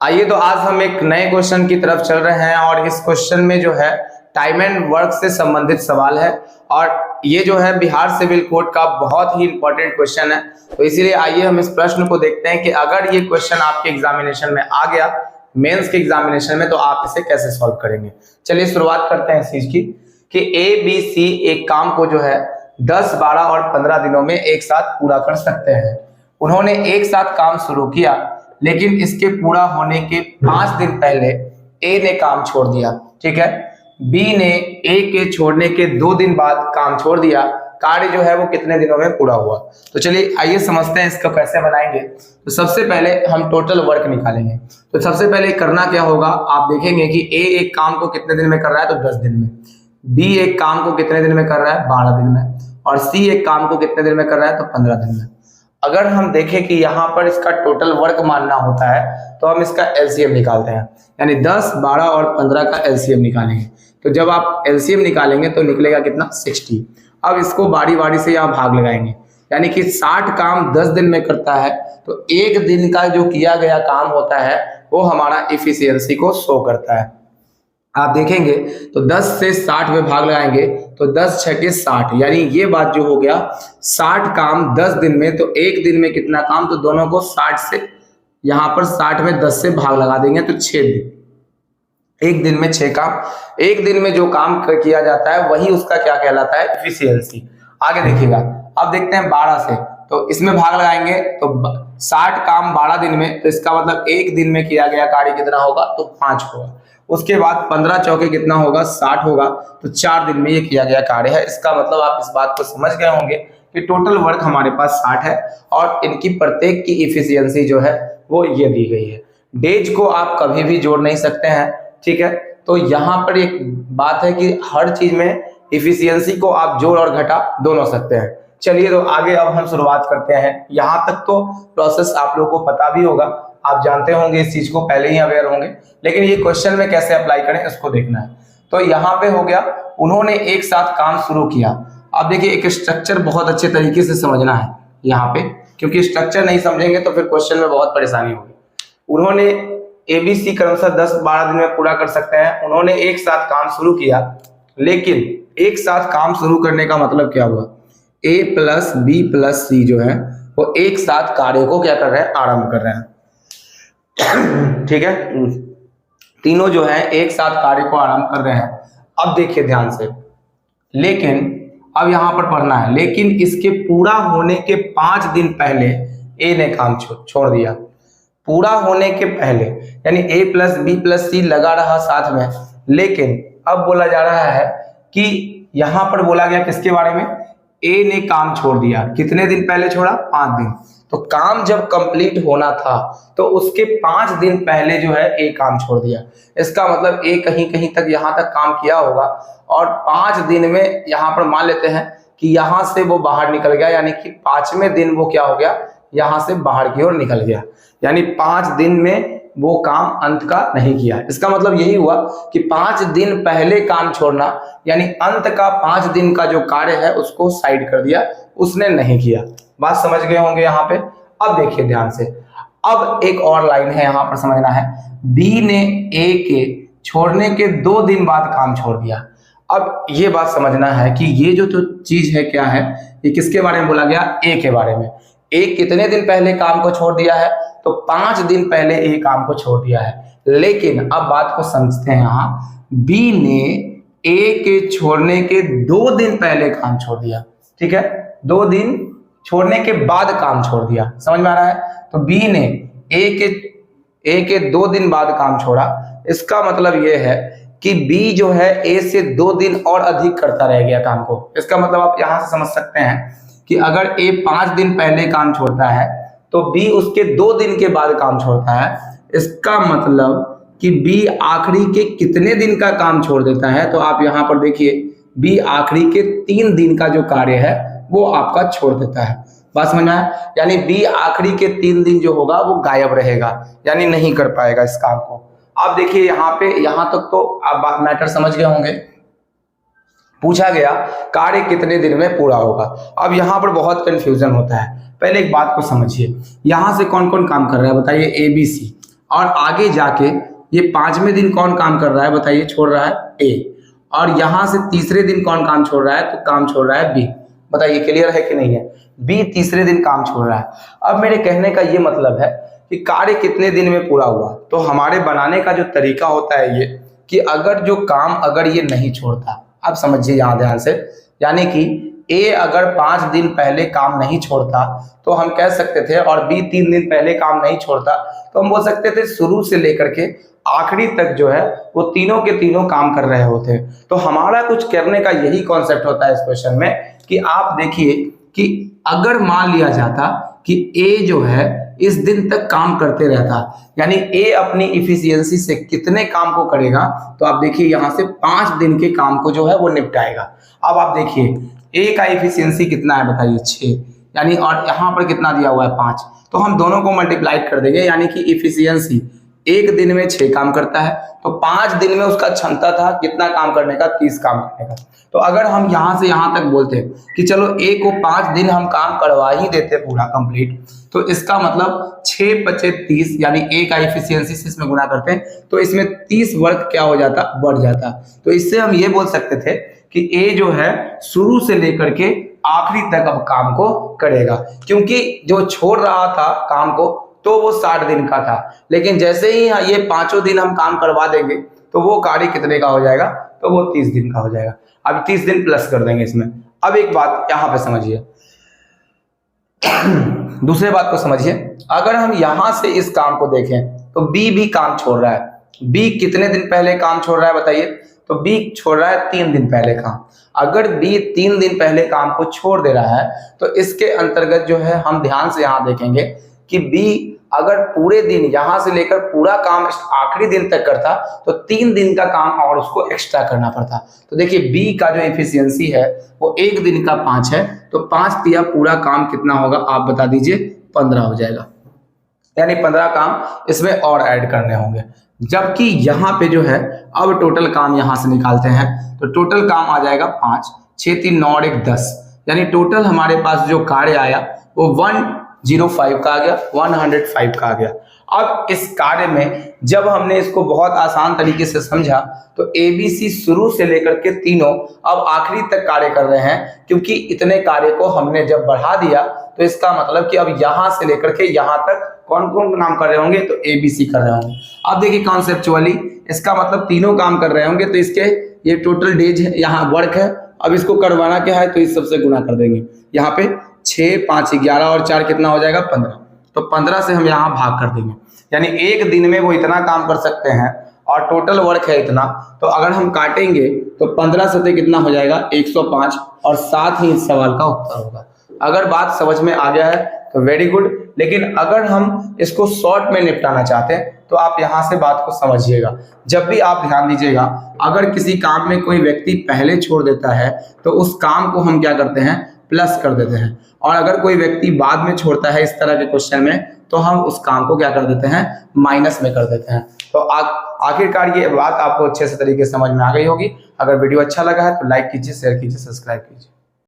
आइए तो आज हम एक नए क्वेश्चन की तरफ चल रहे हैं और इस क्वेश्चन में जो है टाइम एंड वर्क से संबंधित सवाल है और ये जो है बिहार सिविल कोड का बहुत ही इंपॉर्टेंट क्वेश्चन है। तो इसीलिए आइए हम इस प्रश्न को देखते हैं कि अगर ये क्वेश्चन आपके एग्जामिनेशन में आ गया, मेंस के एग्जामिनेशन में, तो आप इसे कैसे सॉल्व करेंगे। चलिए शुरुआत करते हैं इस चीज की कि ABC एक काम को जो है 10, 12 और 15 दिनों में एक साथ पूरा कर सकते हैं। उन्होंने एक साथ काम शुरू किया, लेकिन इसके पूरा होने के 5 दिन पहले A ने काम छोड़ दिया, ठीक है। B ने A के छोड़ने के 2 दिन बाद काम छोड़ दिया। कार्य जो है वो कितने दिनों में पूरा हुआ। तो चलिए आइए समझते हैं इसको कैसे बनाएंगे। तो सबसे पहले हम टोटल वर्क निकालेंगे। तो सबसे पहले करना क्या होगा, आप देखेंगे कि A एक काम को कितने दिन में कर रहा है, तो 10 दिन में। B एक काम को कितने दिन में कर रहा है, 12 दिन में। और C एक काम को कितने दिन में कर रहा है, तो 15 दिन में। अगर हम देखें कि यहाँ पर इसका टोटल वर्क मानना होता है तो हम इसका एलसीएम निकालते हैं, यानी 10, 12 और 15 का एलसीएम निकालेंगे। तो जब आप एलसीएम निकालेंगे तो निकलेगा कितना, 60। अब इसको बारी बारी से यहाँ भाग लगाएंगे, यानी कि 60 काम 10 दिन में करता है, तो एक दिन का जो किया गया काम होता है वो हमारा इफिशियंसी को शो करता है। आप देखेंगे तो 10 से 60 में भाग लगाएंगे तो 10 छके 60, यानी ये बात जो हो गया 60 काम 10 दिन में, तो एक दिन में कितना काम, तो दोनों को 60 से यहाँ पर 60 में 10 से भाग लगा देंगे तो 6 दिन। एक दिन में 6 काम, एक दिन में जो काम किया जाता है वही उसका क्या कहलाता है, एफिशिएंसी। आगे देखिएगा, अब देखते हैं 12 से, तो इसमें भाग लगाएंगे तो 60 काम 12 दिन में, तो इसका मतलब एक दिन में किया गया कार्य कितना होगा, तो 5 होगा। उसके बाद 15 चौके कितना होगा, 60 होगा, तो 4 दिन में ये किया गया कार्य है। इसका मतलब आप इस बात को समझ गए होंगे कि टोटल वर्क हमारे पास 60 है और इनकी प्रत्येक की इफिशियंसी जो है वो ये दी गई है। डेज को आप कभी भी जोड़ नहीं सकते हैं, ठीक है। तो यहाँ पर एक बात है कि हर चीज में इफिशियंसी को आप जोड़ और घटा दोनों सकते हैं। चलिए तो आगे अब हम शुरुआत करते हैं। यहाँ तक तो प्रोसेस आप लोगों को पता भी होगा, आप जानते होंगे इस चीज को, पहले ही अवेयर होंगे, लेकिन ये क्वेश्चन में कैसे अप्लाई करें इसको देखना है। तो यहाँ पे हो गया, उन्होंने एक साथ काम शुरू किया। अब देखिए एक स्ट्रक्चर बहुत अच्छे तरीके से समझना है यहाँ पे, क्योंकि स्ट्रक्चर नहीं समझेंगे तो फिर क्वेश्चन में बहुत परेशानी होगी। उन्होंने ABC क्रमशः 10, 12 दिन में पूरा कर सकते हैं। उन्होंने एक साथ काम शुरू किया, लेकिन एक साथ काम शुरू करने का मतलब क्या हुआ, A + B + C जो है वो एक साथ कार्य को क्या कर रहे हैं, आरंभ कर रहे हैं, ठीक है। तीनों जो है एक साथ कार्य को आरंभ कर रहे हैं। अब देखिए ध्यान से, लेकिन अब यहां पर पढ़ना है, लेकिन इसके पूरा होने के 5 दिन पहले A ने काम छोड़ दिया। पूरा होने के पहले, यानी A + B + C लगा रहा साथ में, लेकिन अब बोला जा रहा है कि यहां पर बोला गया किसके बारे में, A ने काम छोड़ दिया। कितने दिन पहले छोड़ा, 5 दिन। तो काम जब कंप्लीट होना था तो उसके 5 दिन पहले जो है A काम छोड़ दिया। इसका मतलब A कहीं कहीं तक यहाँ तक काम किया होगा और 5 दिन में यहाँ पर मान लेते हैं कि यहाँ से वो बाहर निकल गया, यानी कि 5वें दिन वो क्या हो गया, यहाँ से बाहर की ओर निकल गया, यानी 5 दिन में वो काम अंत का नहीं किया। इसका मतलब यही हुआ कि 5 दिन पहले काम छोड़ना, यानी अंत का 5 दिन का जो कार्य है उसको साइड कर दिया, उसने नहीं किया। बात समझ गए होंगे यहाँ पे। अब देखिए ध्यान से, अब एक और लाइन है यहाँ पर समझना है। B ने A के छोड़ने के 2 दिन बाद काम छोड़ दिया। अब ये बात समझना है कि ये जो तो चीज है क्या है, ये किसके बारे में बोला गया, A के बारे में। A कितने दिन पहले काम को छोड़ दिया है, तो 5 दिन पहले A काम को छोड़ दिया है। लेकिन अब बात को समझते हैं, यहाँ B ने A के छोड़ने के 2 दिन पहले काम छोड़ दिया, ठीक है। 2 दिन छोड़ने के बाद काम छोड़ दिया, समझ में आ रहा है। तो B ने A के 2 दिन बाद काम छोड़ा। इसका मतलब यह है कि B जो है A से 2 दिन और अधिक करता रह गया काम को। इसका मतलब आप यहां से समझ सकते हैं कि अगर A 5 दिन पहले काम छोड़ता है तो B उसके 2 दिन के बाद काम छोड़ता है। इसका मतलब कि B आखिरी के कितने दिन का काम छोड़ देता है, तो आप यहाँ पर देखिए B आखिरी के 3 दिन का जो कार्य है वो आपका छोड़ देता है। बात समझ में आया, यानी B आखिरी के 3 दिन जो होगा वो गायब रहेगा, यानी नहीं कर पाएगा इस काम को। अब देखिए यहाँ पे, यहाँ तक तो आप मैटर समझ गए होंगे। पूछा गया कार्य कितने दिन में पूरा होगा। अब यहाँ पर बहुत कंफ्यूजन होता है। पहले एक बात को समझिए, यहाँ से कौन कौन काम कर रहा है बताइए, ABC। और आगे जाके ये 5वें दिन कौन काम कर रहा है बताइए, छोड़ रहा है ए, और यहां से तीसरे दिन कौन काम छोड़ रहा है, तो काम छोड़ रहा है बी। बताइए क्लियर है कि नहीं है, बी तीसरे दिन काम छोड़ रहा है। अब मेरे कहने का ये मतलब है कि कार्य कितने दिन में पूरा हुआ, तो हमारे बनाने का जो तरीका होता है ये कि अगर जो काम अगर ये नहीं छोड़ता, आप समझिए यहाँ ध्यान से, यानी कि ए अगर 5 दिन पहले काम नहीं छोड़ता तो हम कह सकते थे, और बी 3 दिन पहले काम नहीं छोड़ता तो हम बोल सकते थे शुरू से लेकर के आखिरी तक जो है वो तीनों के तीनों काम कर रहे होते। तो हमारा कुछ करने का यही कॉन्सेप्ट होता है इस क्वेश्चन में कि आप देखिए कि अगर मान लिया जाता कि ए जो है इस दिन तक काम करते रहता, यानी ए अपनी इफिशियंसी से कितने काम को करेगा, तो आप देखिए यहां से 5 दिन के काम को जो है वो निपटाएगा। अब आप देखिए ए का इफिशियंसी कितना है बताइए 6, यानी और यहाँ पर कितना दिया हुआ है 5, तो हम दोनों को मल्टीप्लाई कर देंगे, यानी कि इफिशियंसी एक दिन में 6 काम करता है, तो 5 दिन में उसका क्षमता था कितना काम करने का, 30 काम करने का। तो अगर हम यहां से यहां तक बोलते कि चलो ए को 5 दिन हम काम करवा ही देते पूरा कंप्लीट, तो इसका मतलब 6 बचे 30, यानी ए का इफिशियंसी से इसमें गुना करते हैं तो इसमें 30 वर्क क्या हो जाता, बढ़ जाता। तो इससे हम ये बोल सकते थे कि ए जो है शुरू से लेकर के आखिरी तक अब काम को करेगा, क्योंकि जो छोड़ रहा था काम को तो वो 60 दिन का था, लेकिन जैसे ही ये 5 दिन हम काम करवा देंगे तो वो कार्य कितने का हो जाएगा, तो वो 30 दिन का हो जाएगा। अब 30 दिन प्लस कर देंगे इसमें। अब एक बात यहां पे समझिए, दूसरे बात को समझिए, अगर हम यहां से इस काम को देखें तो बी भी काम छोड़ रहा है। बी कितने दिन पहले काम छोड़ रहा है बताइए, तो बी छोड़ रहा है 3 दिन पहले काम। अगर बी 3 दिन पहले काम को छोड़ दे रहा है तो इसके अंतर्गत जो है हम ध्यान से यहां देखेंगे कि बी अगर पूरे दिन यहां से लेकर पूरा काम आखिरी दिन तक करता तो 3 दिन का काम और उसको एक्स्ट्रा करना पड़ता। तो देखिए बी का जो एफिशिएंसी है वो एक दिन का 5 है, तो 5 दिया पूरा काम कितना होगा आप बता दीजिए, 15 हो जाएगा, यानी 15 काम इसमें और ऐड करने होंगे। जबकि यहाँ पे जो है अब टोटल काम यहां से निकालते हैं तो टोटल काम आ जाएगा 5, 6 3 9 और 1 10, यानी टोटल हमारे पास जो कार्य आया वो 105 का आ गया, 105 का आ गया। अब इस कार्य में जब हमने इसको बहुत आसान तरीके से समझा तो ABC शुरू से लेकर के तीनों अब आखिरी तक कार्य कर रहे हैं, क्योंकि इतने कार्य को हमने जब बढ़ा दिया तो इसका मतलब कि अब यहां से लेकर के यहां तक कौन कौन काम कर रहे होंगे, तो ABC कर रहे होंगे। अब देखिए कॉन्सेप्चुअली इसका मतलब तीनों काम कर रहे होंगे, तो इसके ये टोटल डेज है, यहाँ वर्क है। अब इसको करवाना क्या है, तो इस सबसे गुना कर देंगे। यहाँ पे 6 5 11 और 4 कितना हो जाएगा 15, तो 15 से हम यहाँ भाग कर देंगे, यानी एक दिन में वो इतना काम कर सकते हैं और टोटल वर्क है इतना। तो अगर हम काटेंगे तो 15 सतह कितना हो जाएगा 105, और साथ ही इस सवाल का उत्तर होगा। अगर बात समझ में आ गया है तो वेरी गुड, लेकिन अगर हम इसको शॉर्ट में निपटाना चाहते हैं तो आप यहाँ से बात को समझिएगा। जब भी आप ध्यान दीजिएगा, अगर किसी काम में कोई व्यक्ति पहले छोड़ देता है तो उस काम को हम क्या करते हैं, प्लस कर देते हैं, और अगर कोई व्यक्ति बाद में छोड़ता है इस तरह के क्वेश्चन में तो हम उस काम को क्या कर देते हैं, माइनस में कर देते हैं। तो आखिरकार ये बात आपको अच्छे से तरीके से समझ में आ गई होगी। अगर वीडियो अच्छा लगा है तो लाइक कीजिए, शेयर कीजिए, सब्सक्राइब कीजिए।